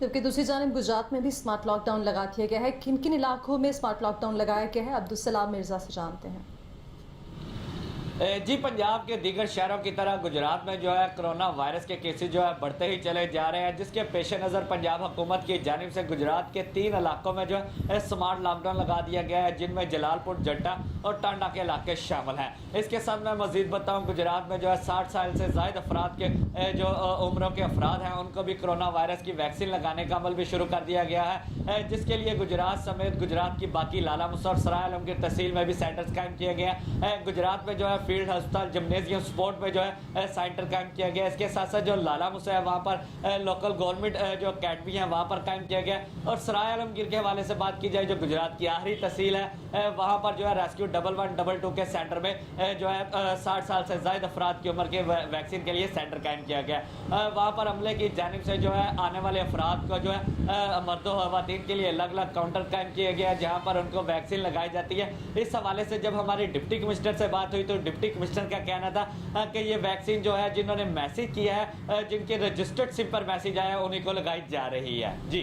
जबकि दूसरी जानब गुजरात में भी स्मार्ट लॉक डाउन लगा दिया गया है। किन किन इलाकों में स्मार्ट लॉक डाउन लगाया गया है, अब्दुलसलाम मिर्जा से जानते हैं। जी, पंजाब के दीगर शहरों की तरह गुजरात में जो है कोरोना वायरस के केसेस जो है बढ़ते ही चले जा रहे हैं, जिसके पेश नज़र पंजाब हुकूमत की जानिब से गुजरात के 3 इलाकों में जो है स्मार्ट लॉकडाउन लगा दिया गया है, जिनमें जलालपुर, जट्टा और टांडा के इलाके शामिल हैं। इसके साथ मैं मजीद बताऊं, गुजरात में जो है 60 साल से ज़ायद अफराद के जो उम्रों के अफराद हैं उनको भी कोरोना वायरस की वैक्सीन लगाने का अमल भी शुरू कर दिया गया है, जिसके लिए गुजरात समेत गुजरात की बाकी लाला मुसा और सराय आलम की तहसील में भी सेंटर्स कायम किए गए हैं। गुजरात में जो है फील्ड अस्पताल, जिम्नेजियम, स्पोर्ट में जो है सेंटर कायम किया गया है। इसके साथ साथ जो लाला मुसा है वहाँ पर लोकल गवर्नमेंट जो अकेडमी है वहाँ पर कायम किया गया। और सराय आलमगीर के हवाले से बात की जाए, जो गुजरात की आखिरी तहसील है, वहाँ पर जो है रेस्क्यू 1112 के सेंटर में जो है 60 साल से ज़ायद अफराद की उम्र के वैक्सीन के लिए सेंटर कायम किया गया। वहाँ पर अमले की जानिब से जो है आने वाले अफराद को जो है मर्दों ख़वातीन के लिए अलग अलग काउंटर कायम किया गया जहाँ पर उनको वैक्सीन लगाई जाती है। इस हवाले से जब हमारी डिप्टी कमिश्नर से बात हुई तो डिप्टी कमिश्नर का कहना था कि ये वैक्सीन जो है जिन्होंने मैसेज किया है, जिनके रजिस्टर्ड सिम पर मैसेज आया, उन्हीं को लगाई जा रही है। जी।